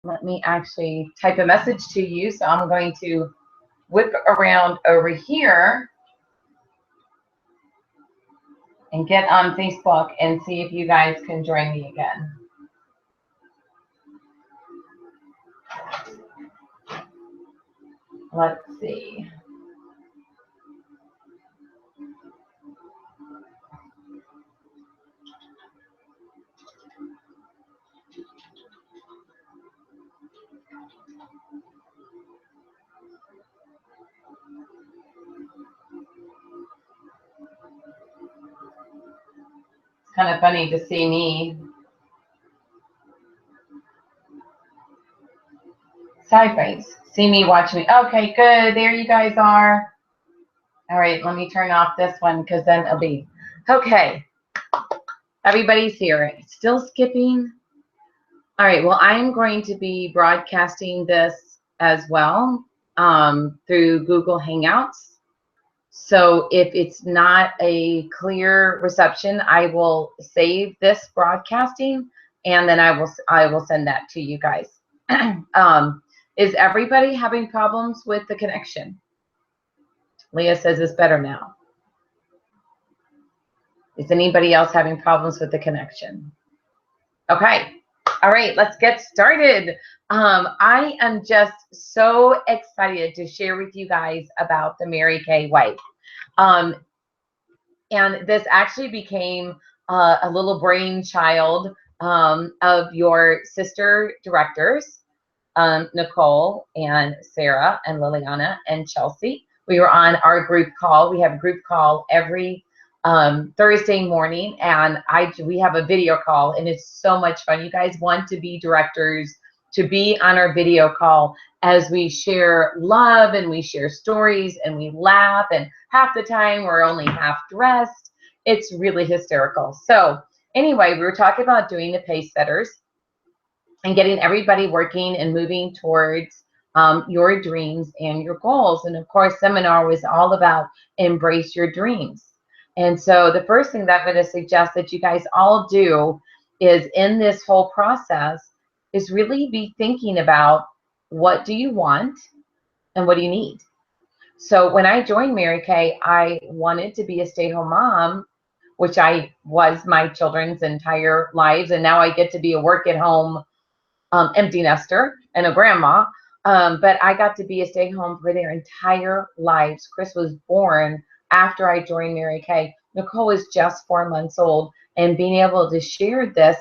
let me actually type a message to you. So I'm going to whip around over here and get on Facebook and see if you guys can join me again. Let's see. It's kind of funny to see me. Sideways. See me, watch me. Okay, good. There you guys are. All right, let me turn off this one because then it'll be okay. Everybody's here. Still skipping. All right, well, I'm going to be broadcasting this as well through Google Hangouts. So if it's not a clear reception, I will save this broadcasting and then I will send that to you guys. Is everybody having problems with the connection? Leah says it's better now. Is anybody else having problems with the connection? Okay. All right, let's get started. I am just so excited to share with you guys about the Mary Kay Wife. And this actually became a little brainchild of your sister directors, Nicole and Sarah and Liliana and Chelsea. We were on our group call. We have a group call every Thursday morning, and we have a video call, and it's so much fun. You guys want to be directors, to be on our video call as we share love and we share stories and we laugh, and half the time we're only half dressed. It's really hysterical. So anyway, we were talking about doing the pace setters and getting everybody working and moving towards your dreams and your goals. And of course, seminar was all about embrace your dreams. And so the first thing that I'm going to suggest that you guys all do is in this whole process is really be thinking about what do you want and what do you need. So when I joined Mary Kay, I wanted to be a stay-at-home mom, which I was my children's entire lives. And now I get to be a work-at-home empty nester and a grandma. But I got to be a stay-at-home for their entire lives. Chris was born after I joined Mary Kay. Nicole was just 4 months old, and being able to share this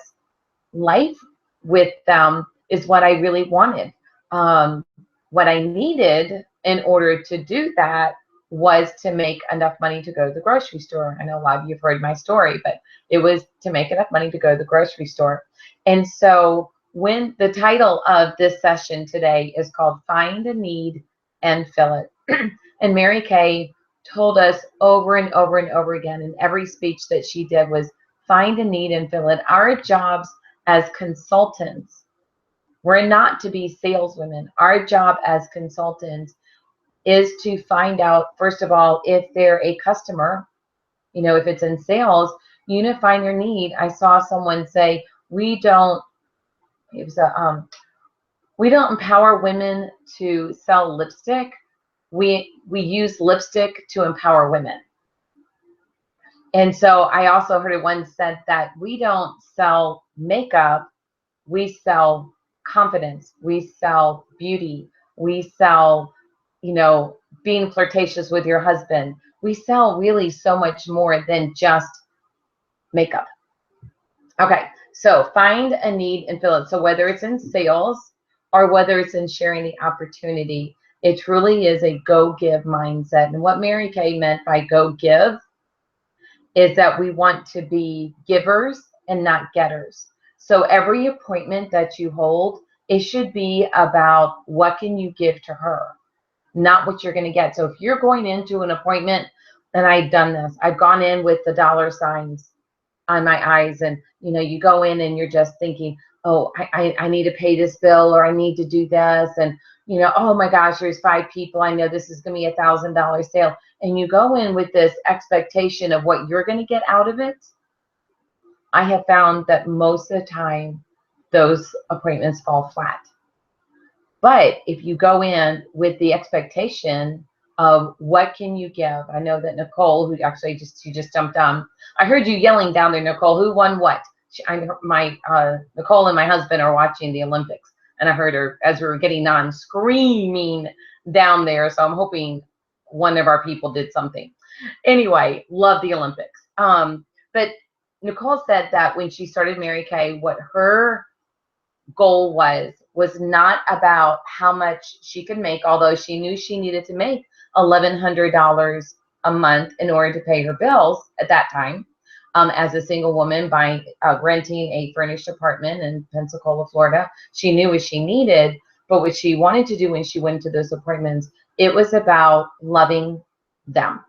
life with them is what I really wanted. What I needed in order to do that was to make enough money to go to the grocery store. I know a lot of you have heard my story, but it was to make enough money to go to the grocery store. And so when the title of this session today is called Find a Need and Fill It. And Mary Kay told us over and over and over again in every speech that she did was find a need and fill it. Our jobs as consultants, we're not to be saleswomen. Our job as consultants is to find out, first of all, if they're a customer, you know, if it's in sales, you need to find their need. I saw someone say, we don't empower women to sell lipstick. We use lipstick to empower women. And so I also heard it once said that we don't sell makeup, we sell confidence, we sell beauty, we sell, you know, being flirtatious with your husband. We sell really so much more than just makeup. Okay, so find a need and fill it. So whether it's in sales or whether it's in sharing the opportunity, it truly is a go give mindset. And what Mary Kay meant by go give is that we want to be givers and not getters. So every appointment that you hold, it should be about what can you give to her, not what you're going to get. So if you're going into an appointment, and I've done this, I've gone in with the dollar signs on my eyes, and you know, you go in and you're just thinking, oh, I need to pay this bill, or I need to do this, and you know, oh my gosh, there's 5 people, I know this is going to be $1,000 sale, and you go in with this expectation of what you're going to get out of it. I have found that most of the time those appointments fall flat. But if you go in with the expectation of what can you give, I know that Nicole, who actually she just jumped on. I heard you yelling down there, Nicole. Who won what? Nicole and my husband are watching the Olympics, and I heard her as we were getting on screaming down there. So I'm hoping one of our people did something. Anyway, love the Olympics. But Nicole said that when she started Mary Kay, what her goal was not about how much she could make, although she knew she needed to make $1,100 a month in order to pay her bills at that time, as a single woman by renting a furnished apartment in Pensacola, Florida. She knew what she needed, but what she wanted to do when she went to those appointments, it was about loving them.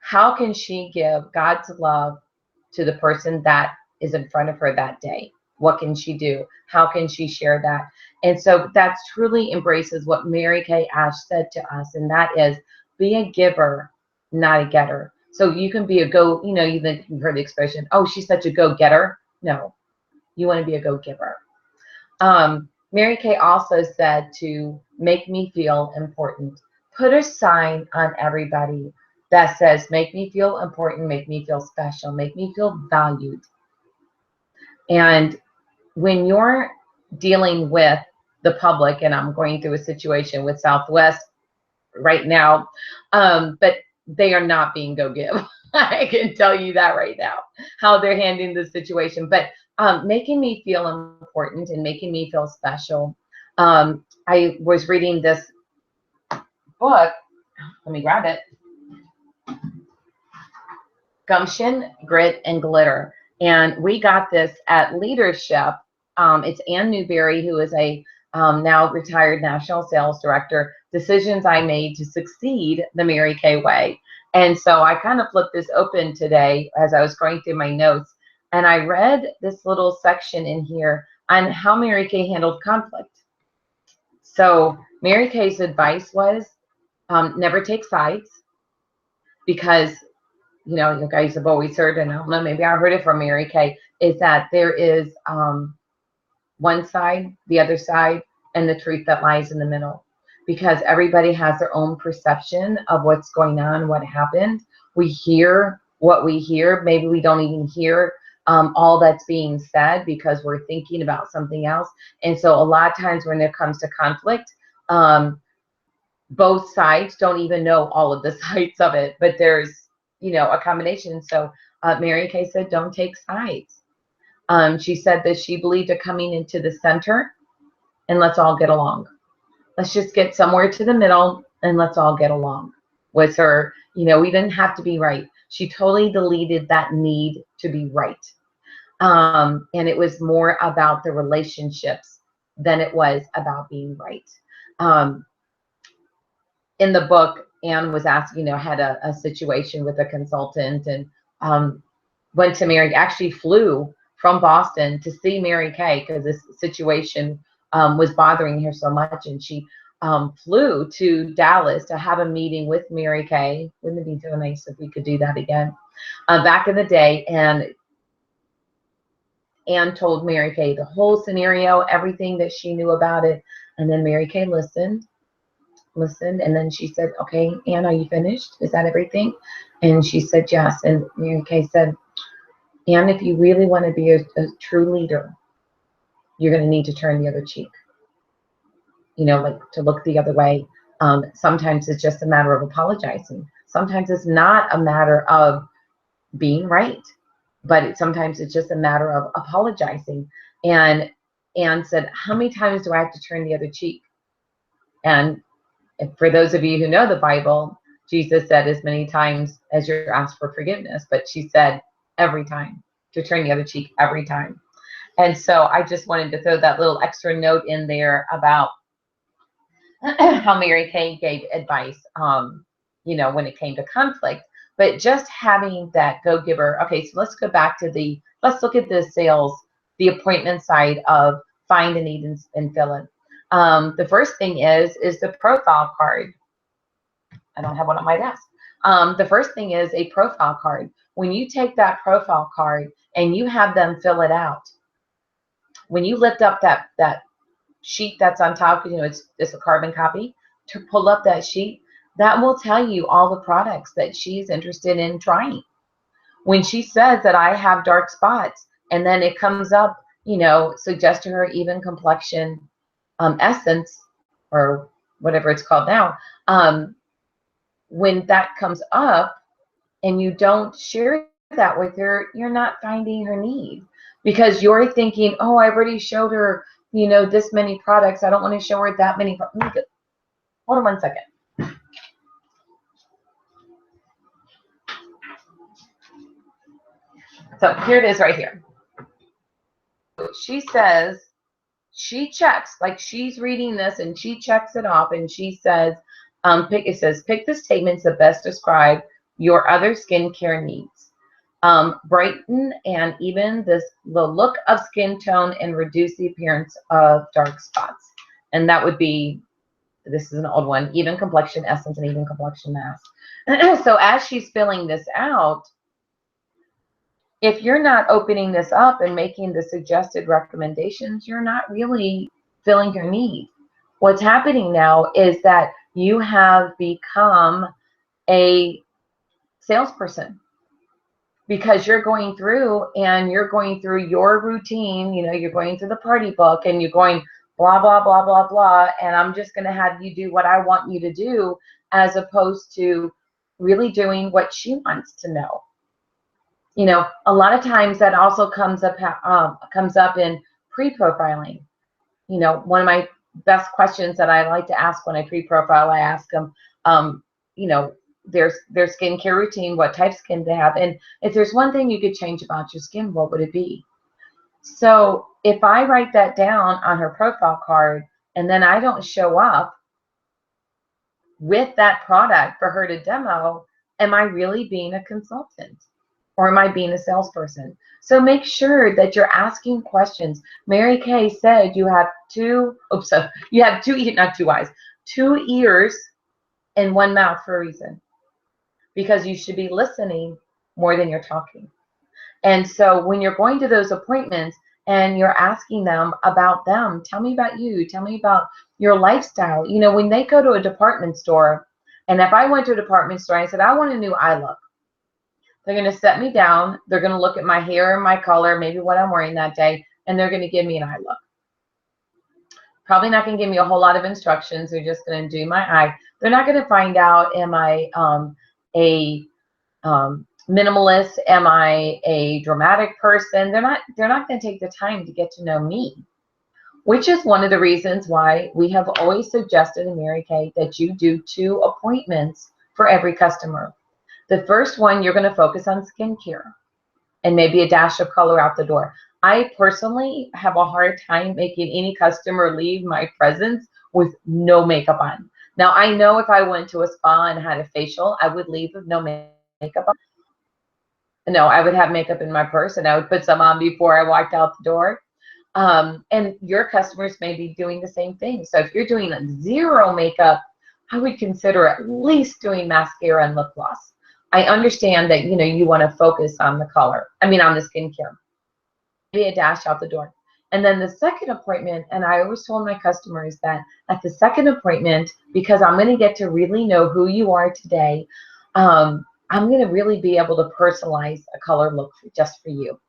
How can she give God's love to the person that is in front of her that day? What can she do? How can she share that? And so that truly embraces what Mary Kay Ash said to us, and that is be a giver, not a getter. So you can be a you've heard the expression, oh, she's such a go-getter. No, you want to be a go-giver. Mary Kay also said to make me feel important. Put a sign on everybody that says, make me feel important, make me feel special, make me feel valued. And when you're dealing with the public, and I'm going through a situation with Southwest right now, but they are not being go give. I can tell you that right now, how they're handling the situation. But making me feel important and making me feel special. I was reading this book. Let me grab it. Gumption, Grit, and Glitter. And we got this at Leadership. It's Ann Newberry, who is a now retired national sales director. Decisions I made to succeed the Mary Kay way. And so I kind of flipped this open today as I was going through my notes. And I read this little section in here on how Mary Kay handled conflict. So Mary Kay's advice was never take sides, because you guys have always heard, and I don't know, maybe I heard it from Mary Kay, is that there is one side, the other side, and the truth that lies in the middle. Because everybody has their own perception of what's going on, what happened. We hear what we hear. Maybe we don't even hear all that's being said because we're thinking about something else. And so a lot of times when it comes to conflict, both sides don't even know all of the sides of it, but there's a combination. So Mary Kay said, don't take sides. She said that she believed in coming into the center and let's all get along. Let's just get somewhere to the middle and let's all get along. Was her, we didn't have to be right. She totally deleted that need to be right. And it was more about the relationships than it was about being right. In the book, Anne was asked, had a situation with a consultant and went to Mary, actually flew from Boston to see Mary Kay because this situation was bothering her so much. And she flew to Dallas to have a meeting with Mary Kay. Wouldn't it be so nice if we could do that again? Back in the day. And Anne told Mary Kay the whole scenario, everything that she knew about it. And then Mary Kay listened, and then she said, okay, Anne, are you finished? Is that everything? And she said, yes. And Mary Kay said, Anne, if you really want to be a true leader, you're going to need to turn the other cheek, like to look the other way. Sometimes it's just a matter of apologizing. Sometimes it's not a matter of being right, but sometimes it's just a matter of apologizing. And Anne said, how many times do I have to turn the other cheek? And for those of you who know the Bible, Jesus said as many times as you're asked for forgiveness, but she said every time, to turn the other cheek every time. And so I just wanted to throw that little extra note in there about how Mary Kay gave advice, when it came to conflict, but just having that go-giver. Okay, so let's go back to let's look at the sales, the appointment side of find a need and fill it. The first thing is the profile card. I don't have one on my desk. The first thing is a profile card. When you take that profile card and you have them fill it out, when you lift up that sheet that's on top, it's a carbon copy, to pull up that sheet. That will tell you all the products that she's interested in trying. When she says that I have dark spots, and then it comes up, suggest to her even complexion essence, or whatever it's called now, when that comes up and you don't share that with her, you're not finding her need, because you're thinking, oh, I've already showed her, this many products. I don't want to show her that many. Hold on one second. So here it is right here. She says, she checks, like she's reading this and she checks it off, and she says, pick the statements that best describe your other skincare needs. Brighten and even the look of skin tone and reduce the appearance of dark spots. And that would be, this is an old one, even complexion essence and even complexion mask. So as she's filling this out, if you're not opening this up and making the suggested recommendations, you're not really filling your need. What's happening now is that you have become a salesperson, because you're going through your routine. You're going through the party book and you're going blah, blah, blah, blah, blah. And I'm just going to have you do what I want you to do, as opposed to really doing what she wants to know. A lot of times that also comes up in pre-profiling. One of my best questions that I like to ask when I pre-profile, I ask them, their skincare routine, what type of skin they have, and if there's one thing you could change about your skin, what would it be? So if I write that down on her profile card and then I don't show up with that product for her to demo, am I really being a consultant? Or am I being a salesperson? So make sure that you're asking questions. Mary Kay said you have two ears and one mouth for a reason, because you should be listening more than you're talking. And so when you're going to those appointments and you're asking them about them, tell me about you, tell me about your lifestyle. When they go to a department store, and if I went to a department store and I said, I want a new eye look, they're going to set me down. They're going to look at my hair and my color, maybe what I'm wearing that day, and they're going to give me an eye look. Probably not going to give me a whole lot of instructions. They're just going to do my eye. They're not going to find out, am I a minimalist? Am I a dramatic person? They're not going to take the time to get to know me, which is one of the reasons why we have always suggested in Mary Kay that you do 2 appointments for every customer. The first one, you're going to focus on skincare and maybe a dash of color out the door. I personally have a hard time making any customer leave my presence with no makeup on. Now, I know if I went to a spa and had a facial, I would leave with no makeup on. No, I would have makeup in my purse and I would put some on before I walked out the door. And your customers may be doing the same thing. So if you're doing 0 makeup, I would consider at least doing mascara and lip gloss. I understand that, you want to focus on the color. On the skincare. Maybe a dash out the door. And then the second appointment, and I always told my customers that at the second appointment, because I'm going to get to really know who you are today, I'm going to really be able to personalize a color look just for you.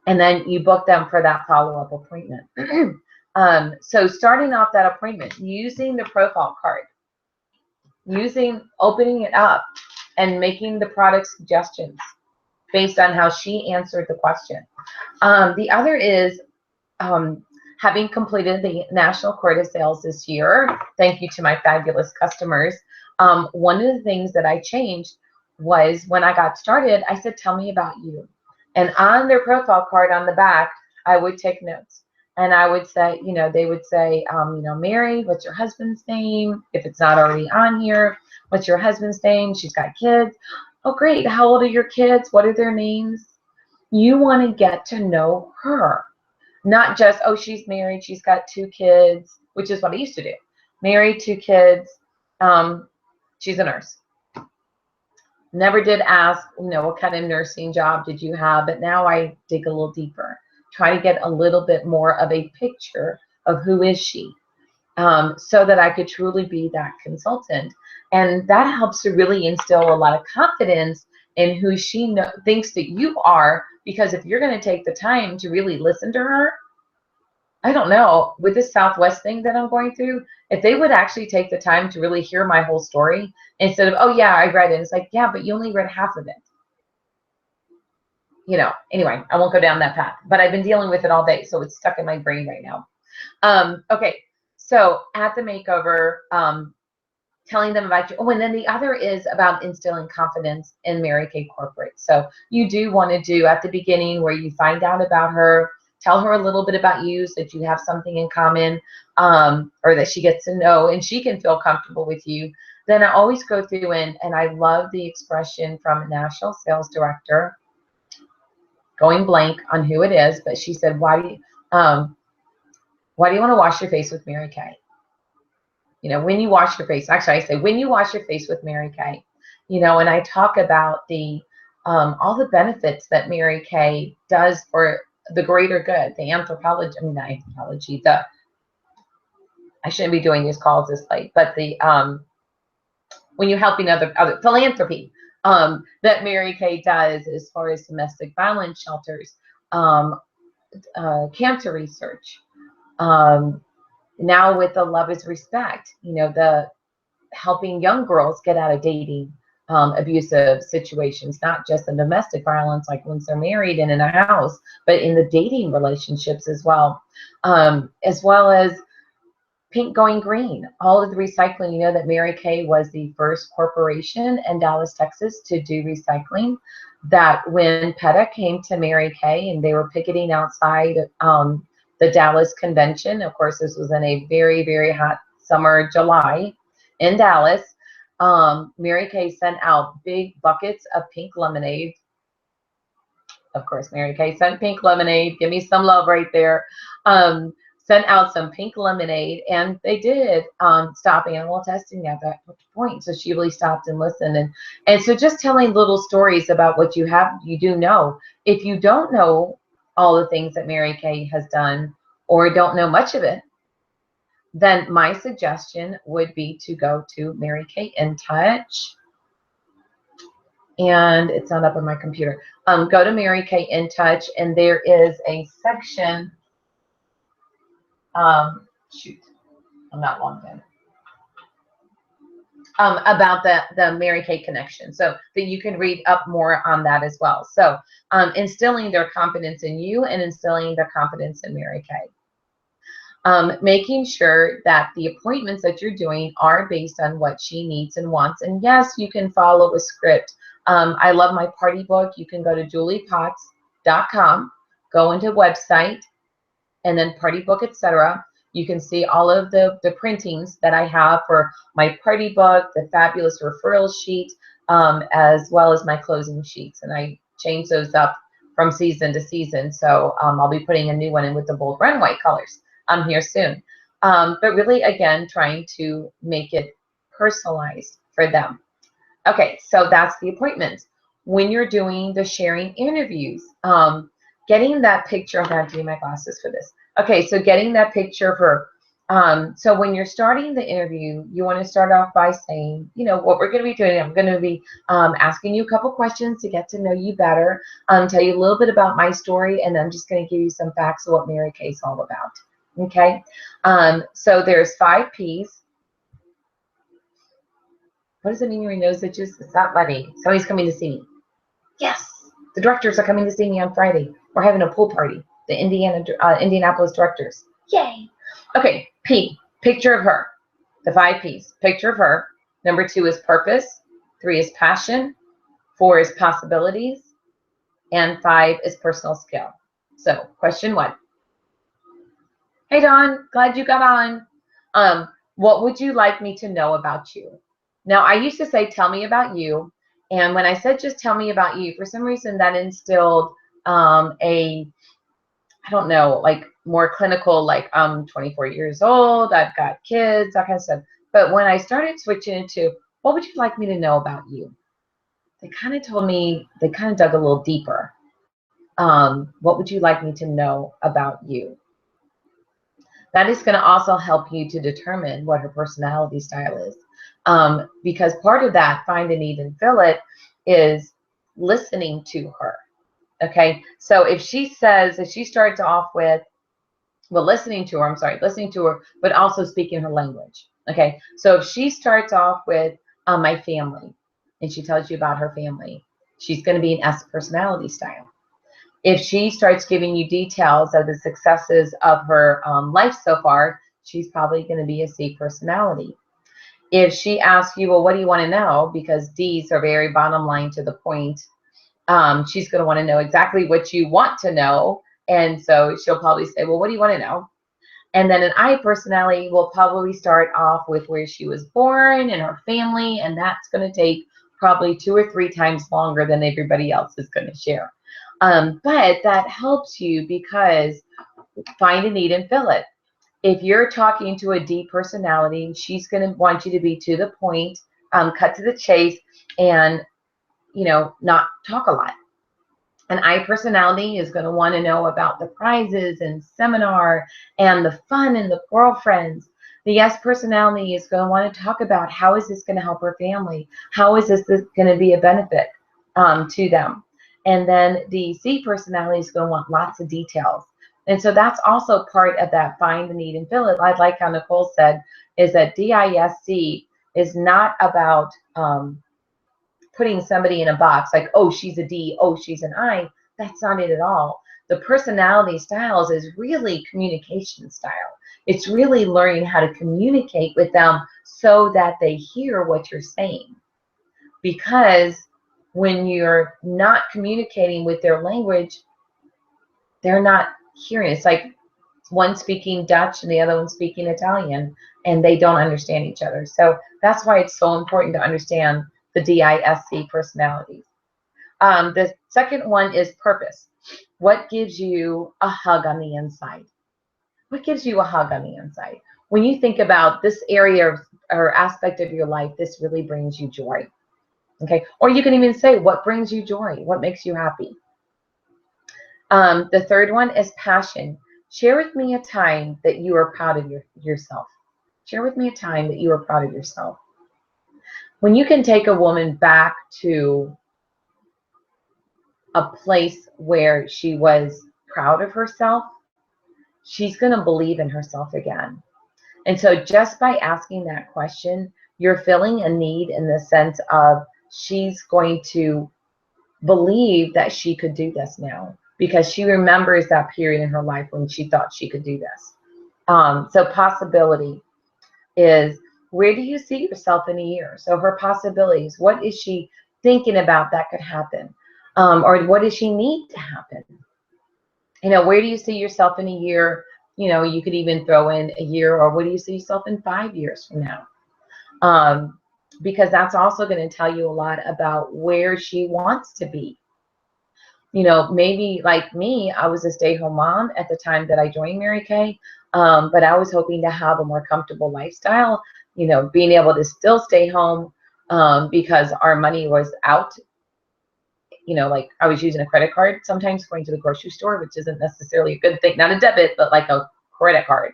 And then you book them for that follow-up appointment. So starting off that appointment, using the profile card, opening it up and making the product suggestions based on how she answered the question. The other is having completed the National Court of Sales this year. Thank you to my fabulous customers. One of the things that I changed was when I got started, I said, tell me about you. And on their profile card on the back, I would take notes. And I would say, they would say, Mary, what's your husband's name? If it's not already on here, what's your husband's name? She's got kids. Oh, great. How old are your kids? What are their names? You want to get to know her. Not just, oh, she's married. She's got 2 kids, which is what I used to do. Married, 2 kids. She's a nurse. Never did ask, what kind of nursing job did you have? But now I dig a little deeper. Try to get a little bit more of a picture of who is she, so that I could truly be that consultant. And that helps to really instill a lot of confidence in who she thinks that you are, because if you're going to take the time to really listen to her, I don't know, with this Southwest thing that I'm going through, if they would actually take the time to really hear my whole story instead of, oh yeah, I read it. It's like, yeah, but you only read half of it. Anyway, I won't go down that path, but I've been dealing with it all day, so it's stuck in my brain right now. Okay, so at the makeover, telling them about you. Oh, and then the other is about instilling confidence in Mary Kay Corporate. So you do want to do at the beginning where you find out about her, tell her a little bit about you so that you have something in common, or that she gets to know and she can feel comfortable with you. Then I always go through and I love the expression from a national sales director, going blank on who it is, but she said, why do you want to wash your face with Mary Kay? When you wash your face, actually I say, when you wash your face with Mary Kay, and I talk about the all the benefits that Mary Kay does for the greater good, the anthropology, I shouldn't be doing these calls this late, but the when you're helping other philanthropy that Mary Kay does as far as domestic violence shelters, cancer research, now with the Love is Respect, the helping young girls get out of dating abusive situations, not just the domestic violence, like once they're married and in a house, but in the dating relationships as well as Pink Going Green, all of the recycling. That Mary Kay was the first corporation in Dallas, Texas to do recycling. That when PETA came to Mary Kay and they were picketing outside the Dallas convention, of course, this was in a very, very hot summer, July, in Dallas, Mary Kay sent out big buckets of pink lemonade. Of course, Mary Kay sent pink lemonade. Give me some love right there. Sent out some pink lemonade, and they did stop animal testing at that point. So she really stopped and listened. And so just telling little stories about what you do know. If you don't know all the things that Mary Kay has done or don't know much of it, then my suggestion would be to go to Mary Kay In Touch. And it's not up on my computer. Go to Mary Kay In Touch, and there is a section. Shoot, I'm not logged in. About the Mary Kay connection, so that you can read up more on that as well. So instilling their confidence in you and instilling their confidence in Mary Kay. Making sure that the appointments that you're doing are based on what she needs and wants. And yes, you can follow a script. I love my party book. You can go to juliepotts.com, go into website, and then party book, etc. You can see all of the printings that I have for my party book, the fabulous referral sheet, as well as my closing sheets. And I change those up from season to season. So I'll be putting a new one in with the bold red and white colors here soon. But really, again, trying to make it personalized for them. Okay, so that's the appointments. When you're doing the sharing interviews, getting that picture, I'm going to do my glasses for this. Okay, so getting that picture of her. So when you're starting the interview, you want to start off by saying, what we're going to be doing. I'm going to be asking you a couple questions to get to know you better, tell you a little bit about my story, and I'm just going to give you some facts of what Mary Kay is all about. Okay, so there's 5 P's. What does it mean your nose itches? It's not funny. Somebody's coming to see me. Yes, the directors are coming to see me on Friday. We're having a pool party. The Indianapolis directors. Yay. Okay, P, picture of her. The 5 P's. Picture of her. Number 2 is purpose. 3 is passion. 4 is possibilities. And 5 is personal skill. So, question 1. Hey, Dawn. Glad you got on. What would you like me to know about you? Now, I used to say, tell me about you. And when I said just tell me about you, for some reason that instilled I don't know, like more clinical, like I'm 24 years old, I've got kids, that kind of stuff. But when I started switching into, what would you like me to know about you? They kind of told me, they kind of dug a little deeper. What would you like me to know about you? That is going to also help you to determine what her personality style is. Because part of that find a need and fill it is listening to her. Okay. So if she starts off with, well, listening to her, I'm sorry, listening to her, but also speaking her language. Okay. So if she starts off with my family and she tells you about her family, she's going to be an S personality style. If she starts giving you details of the successes of her life so far, she's probably going to be a C personality. If she asks you, well, what do you want to know? Because D's are very bottom line to the point. She's going to want to know exactly what you want to know. And so she'll probably say, well, what do you want to know? And then an I personality will probably start off with where she was born and her family. And that's going to take probably 2 or 3 times longer than everybody else is going to share. But that helps you because find a need and fill it. If you're talking to a D personality, she's going to want you to be to the point, cut to the chase, and not talk a lot. An I personality is going to want to know about the prizes and seminar and the fun and the girlfriends. The S personality is going to want to talk about how is this going to help her family? How is this going to be a benefit to them? And then the C personality is going to want lots of details. And so that's also part of that find the need and fill it. I like how Nicole said, is that DISC is not about putting somebody in a box like, oh, she's a D, oh, she's an I. That's not it at all. The personality styles is really communication style. It's really learning how to communicate with them so that they hear what you're saying. Because when you're not communicating with their language, they're not hearing. It's like one speaking Dutch and the other one speaking Italian, and they don't understand each other. So that's why it's so important to understand the DISC personalities. The second one is purpose. What gives you a hug on the inside? What gives you a hug on the inside? When you think about this area or aspect of your life, this really brings you joy. Okay. Or you can even say, what brings you joy? What makes you happy? The third one is passion. Share with me a time that you are proud of yourself. Share with me a time that you are proud of yourself. When you can take a woman back to a place where she was proud of herself, she's going to believe in herself again. And so just by asking that question, you're filling a need in the sense of she's going to believe that she could do this now because she remembers that period in her life when she thought she could do this. So possibility is, where do you see yourself in a year? So her possibilities, what is she thinking about that could happen? Or what does she need to happen? Where do you see yourself in a year? You could even throw in a year, or what do you see yourself in 5 years from now? Because that's also going to tell you a lot about where she wants to be. Maybe like me, I was a stay-at-home mom at the time that I joined Mary Kay, but I was hoping to have a more comfortable lifestyle, being able to still stay home because our money was out. Like I was using a credit card sometimes going to the grocery store, which isn't necessarily a good thing, not a debit, but like a credit card.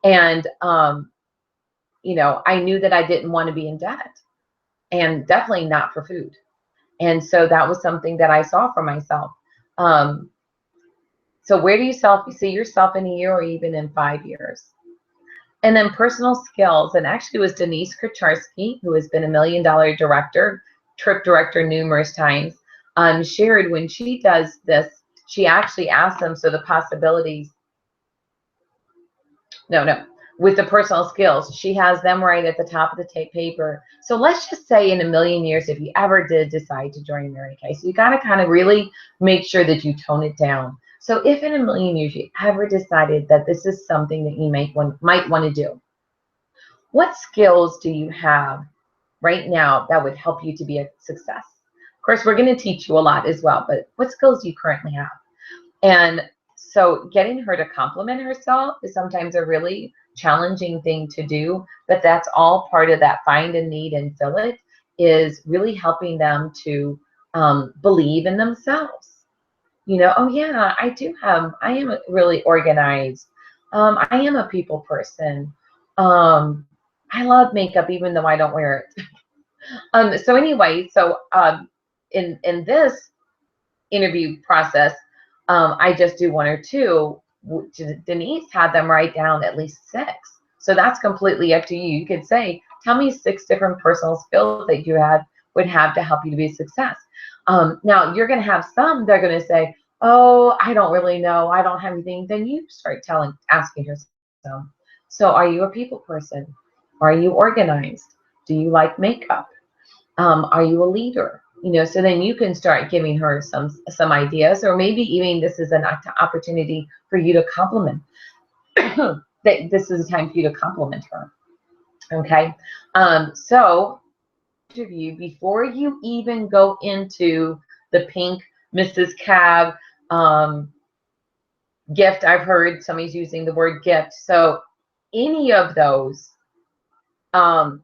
And, I knew that I didn't want to be in debt, and definitely not for food. And so that was something that I saw for myself. So where do you see yourself in a year or even in 5 years? And then personal skills. And actually it was Denise Kracharski, who has been $1 million trip director numerous times, shared when she does this, she actually asks them, so the possibilities, with the personal skills, she has them right at the top of the paper. So let's just say in 1 million years, if you ever did decide to join Mary Kay, so you got to kind of really make sure that you tone it down. So if in 1 million years you ever decided that this is something that you might want to do, what skills do you have right now that would help you to be a success? Of course, we're going to teach you a lot as well, but what skills do you currently have? And so getting her to compliment herself is sometimes a really challenging thing to do, but that's all part of that find a need and fill it, is really helping them to believe in themselves. Oh yeah, I am really organized. I am a people person. I love makeup even though I don't wear it. So anyway, in this interview process, I just do one or two. Denise had them write down at least 6. So that's completely up to you. You could say, tell me 6 different personal skills that you would have to help you to be a success. Now you're going to have some that are going to say, oh, I don't really know. I don't have anything. Then you start asking yourself, so are you a people person? Are you organized? Do you like makeup? Are you a leader? So then you can start giving her some ideas, or maybe even this is an opportunity for you to compliment. that this is a time for you to compliment her. Okay. So interview before you even go into the pink Mrs. Cab gift. I've heard somebody's using the word gift. So any of those,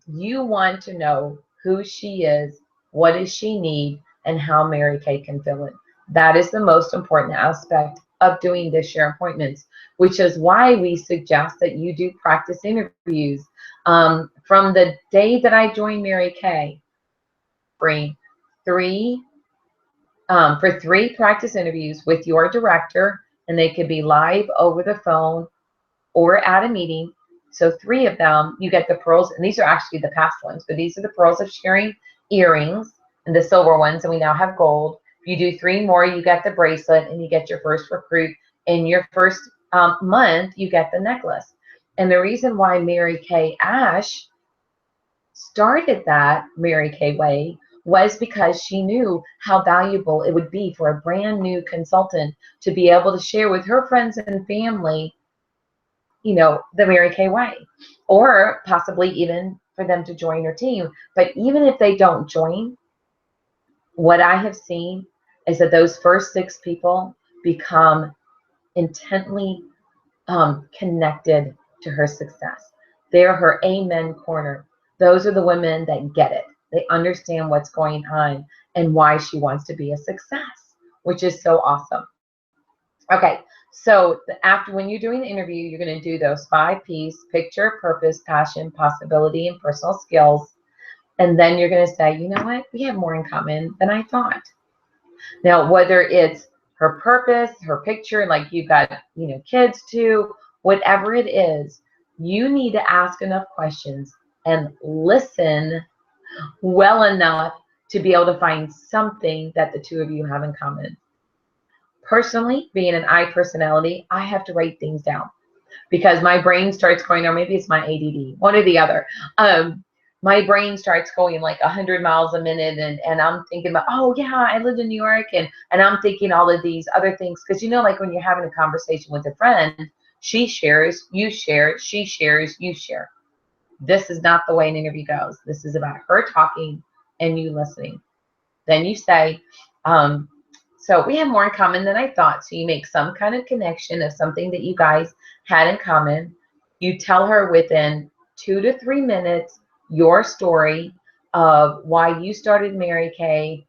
you want to know who she is, what does she need, and how Mary Kay can fill it. That is the most important aspect of doing the share appointments, which is why we suggest that you do practice interviews. From the day that I joined Mary Kay, bring for 3 practice interviews with your director, and they could be live over the phone or at a meeting. So 3 of them, you get the pearls, and these are actually the past ones, but these are the pearls of sharing earrings and the silver ones, and we now have gold. If you do 3 more, you get the bracelet, and you get your first recruit. In your first month, you get the necklace. And the reason why Mary Kay Ash started that Mary Kay way was because she knew how valuable it would be for a brand new consultant to be able to share with her friends and family, the Mary Kay way, or possibly even for them to join her team. But even if they don't join, what I have seen is that those first 6 people become intently connected to her success. They're her amen corner. Those are the women that get it. They understand what's going on and why she wants to be a success, which is so awesome. Okay, so after, when you're doing the interview, you're going to do those 5 P's: picture, purpose, passion, possibility, and personal skills. And then you're going to say, you know what? We have more in common than I thought. Now, whether it's her purpose, her picture, like you've got, kids too, whatever it is, you need to ask enough questions and listen well enough to be able to find something that the 2 of you have in common. Personally, being an I personality, I have to write things down because my brain starts going, or maybe it's my ADD, one or the other. My brain starts going like 100 miles a minute, and I'm thinking about, oh yeah, I live in New York, and I'm thinking all of these other things, because like when you're having a conversation with a friend, she shares, you share, she shares, you share. This is not the way an interview goes. This is about her talking and you listening. Then you say, so we have more in common than I thought. So you make some kind of connection of something that you guys had in common. You tell her within 2 to 3 minutes your story of why you started Mary Kay,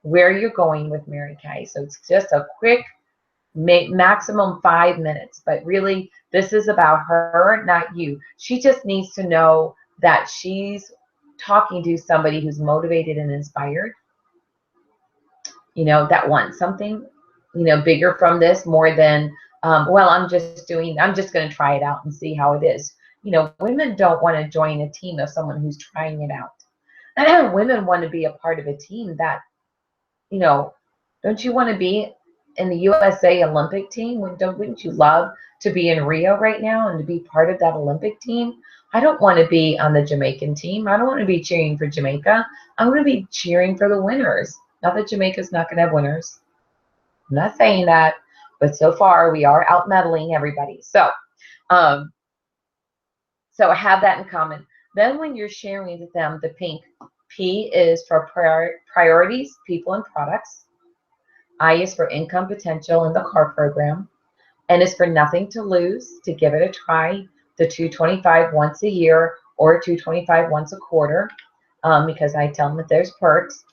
where you're going with Mary Kay. So it's just a quick, maximum 5 minutes. But really, this is about her, not you. She just needs to know that she's talking to somebody who's motivated and inspired, that wants something, bigger from this, more than, well, I'm just going to try it out and see how it is. Women don't want to join a team of someone who's trying it out. Women want to be a part of a team that, don't you want to be in the USA Olympic team? Wouldn't you love to be in Rio right now and to be part of that Olympic team? I don't want to be on the Jamaican team. I don't want to be cheering for Jamaica. I want to be cheering for the winners. Not that Jamaica's not going to have winners. I'm not saying that, but so far we are out medaling everybody. So have that in common. Then when you're sharing with them the pink, P is for priorities, people, and products. I is for income potential in the CAR program. N is for nothing to lose, to give it a try. The $225 once a year or $225 once a quarter, because I tell them that there's perks.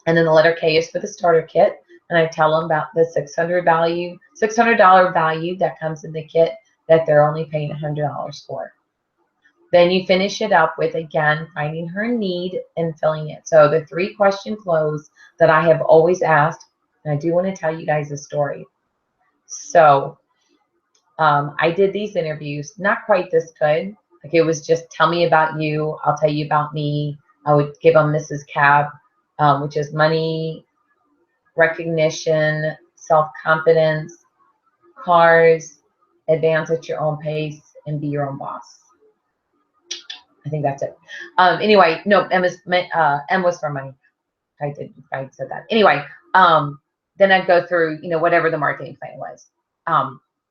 And then the letter K is for the starter kit, and I tell them about the $600 value that comes in the kit that they're only paying $100 for. Then you finish it up with, again, finding her need and filling it. So the 3-question close that I have always asked, and I do want to tell you guys a story. So I did these interviews, not quite this good. Like, it was just, tell me about you, I'll tell you about me. I would give them Mrs. CAB, which is money, recognition, self-confidence, cars, advance at your own pace, and be your own boss. I think that's it. Anyway, no, M was for money. I said that. Anyway, then I'd go through, whatever the marketing plan was.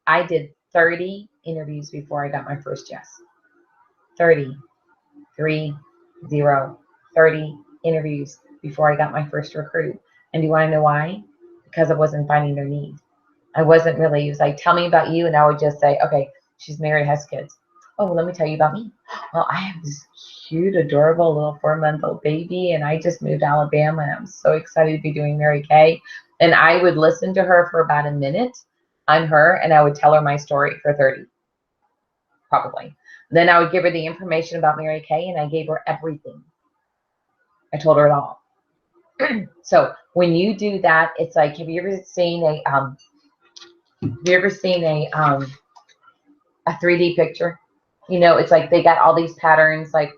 I did 30 interviews before I got my first yes. 30 interviews before I got my first recruit. And do you want to know why? Because I wasn't finding their need. I wasn't really, it was like, tell me about you. And I would just say, okay, she's married, has kids. Oh, well, let me tell you about me. Well, I have this cute, adorable little 4-month-old baby, and I just moved to Alabama, and I'm so excited to be doing Mary Kay. And I would listen to her for about a minute on her, and I would tell her my story for 30, probably. Then I would give her the information about Mary Kay, and I gave her everything. I told her it all. So when you do that, it's like, have you ever seen a 3D picture? It's like they got all these patterns, like,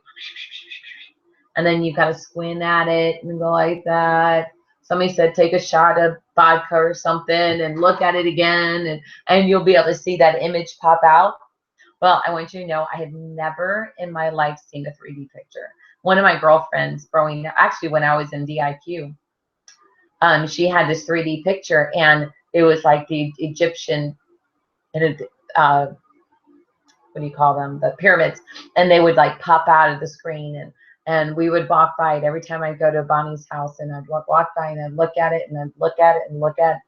and then you got to squint at it and go like that. Somebody said take a shot of vodka or something and look at it again, and you'll be able to see that image pop out. Well, I want you to know I have never in my life seen a 3D picture. One of my girlfriends growing up, actually when I was in DIQ, she had this 3D picture, and it was like the Egyptian, what do you call them? The pyramids, and they would like pop out of the screen, and we would walk by it every time I'd go to Bonnie's house, and I'd walk by and I'd look at it and I'd look at it and look at it.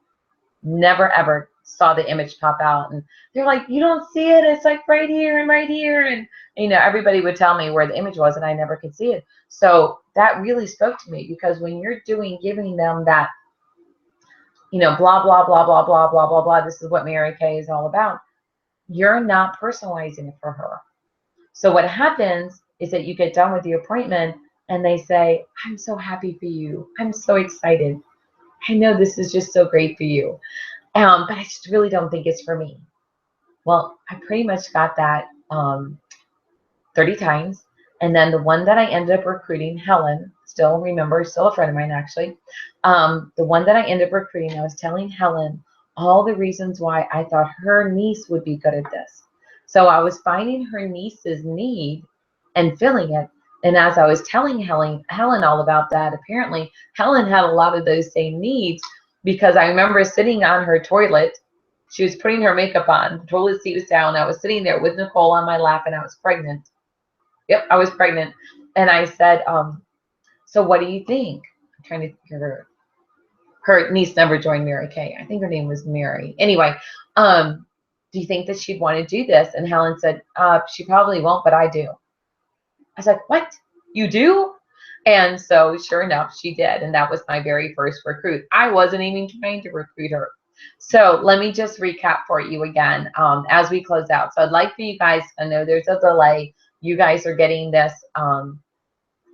Never ever saw the image pop out, and they're like, you don't see it, it's like right here and right here, and everybody would tell me where the image was, and I never could see it. So that really spoke to me, because when you're giving them that, blah blah blah blah blah blah blah blah, this is what Mary Kay is all about, you're not personalizing it for her. So what happens is that you get done with the appointment and they say, I'm so happy for you. I'm so excited. I know this is just so great for you. But I just really don't think it's for me. Well, I pretty much got that 30 times. And then the one that I ended up recruiting, Helen, still a friend of mine actually. The one that I ended up recruiting, I was telling Helen all the reasons why I thought her niece would be good at this. So I was finding her niece's need and filling it. And as I was telling Helen all about that, apparently Helen had a lot of those same needs, because I remember sitting on her toilet. She was putting her makeup on. The toilet seat was down. I was sitting there with Nicole on my lap, and I was pregnant. Yep, I was pregnant. And I said, so what do you think? I'm trying to hear her. Her niece never joined Mary Kay. I think her name was Mary. Anyway, do you think that she'd want to do this? And Helen said, she probably won't, but I do. I was like, what? You do? And so sure enough, she did. And that was my very first recruit. I wasn't even trying to recruit her. So let me just recap for you again as we close out. So I'd like for you guys, I know there's a delay. You guys are getting this.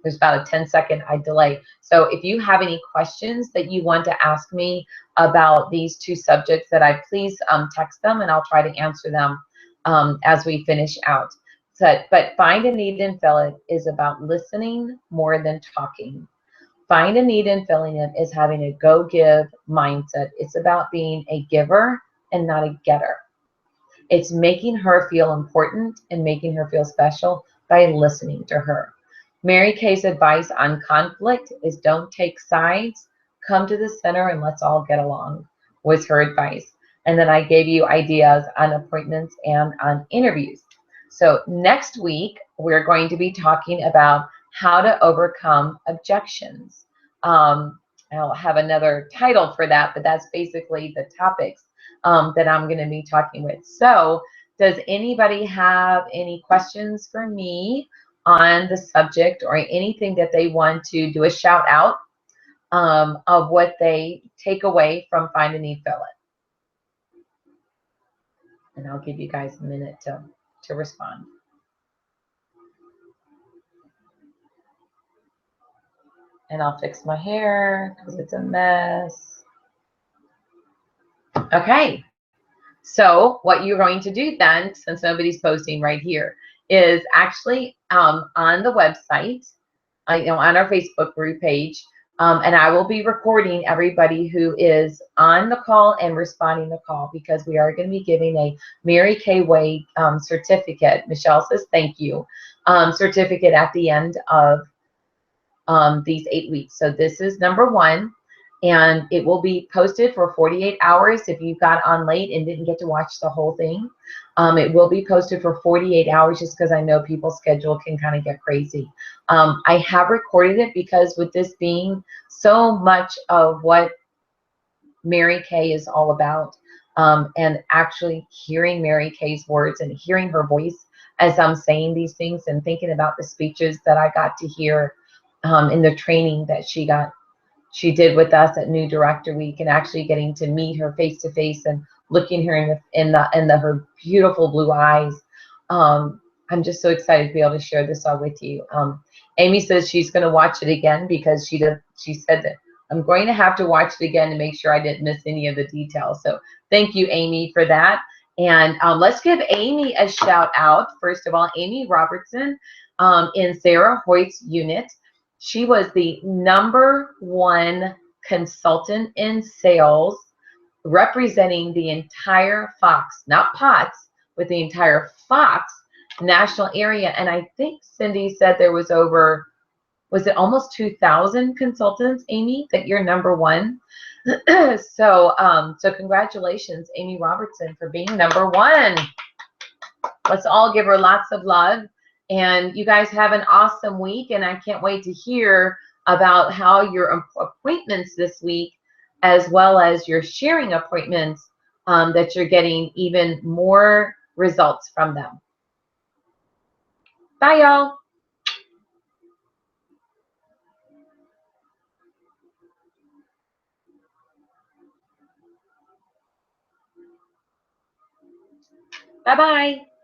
There's about a 10-second delay. So if you have any questions that you want to ask me about these 2 subjects, please text them, and I'll try to answer them as we finish out. But find a need and fill it is about listening more than talking. Find a need and filling it is having a go-give mindset. It's about being a giver and not a getter. It's making her feel important and making her feel special by listening to her. Mary Kay's advice on conflict is don't take sides, come to the center, and let's all get along, was her advice. And then I gave you ideas on appointments and on interviews. So next week, we're going to be talking about how to overcome objections. I'll have another title for that, but that's basically the topics that I'm going to be talking with. So does anybody have any questions for me on the subject, or anything that they want to do a shout out of what they take away from Find a Need, Fill It? And I'll give you guys a minute to respond. And I'll fix my hair because it's a mess. Okay. So what you're going to do then, since nobody's posting right here, is actually on the website, on our Facebook group page, and I will be recording everybody who is on the call and responding to the call, because we are going to be giving a Mary Kay Way certificate. Michelle says thank you, certificate at the end of these 8 weeks. So this is number 1. And it will be posted for 48 hours. If you got on late and didn't get to watch the whole thing, it will be posted for 48 hours, just because I know people's schedule can kind of get crazy. I have recorded it because with this being so much of what Mary Kay is all about, and actually hearing Mary Kay's words and hearing her voice as I'm saying these things, and thinking about the speeches that I got to hear in the training that she did with us at New Director Week, and actually getting to meet her face to face and looking her in her beautiful blue eyes. I'm just so excited to be able to share this all with you. Amy says she's going to watch it again, because she said that I'm going to have to watch it again to make sure I didn't miss any of the details. So thank you, Amy, for that. And let's give Amy a shout out. First of all, Amy Robertson in Sarah Hoyt's unit. She was the #1 consultant in sales, representing the entire Fox, not Potts, but the entire Fox national area. And I think Cindy said there was was it almost 2,000 consultants, Amy, that you're #1? So congratulations, Amy Robertson, for being #1. Let's all give her lots of love. And you guys have an awesome week. And I can't wait to hear about how your appointments this week, as well as your sharing appointments, that you're getting even more results from them. Bye, y'all. Bye-bye.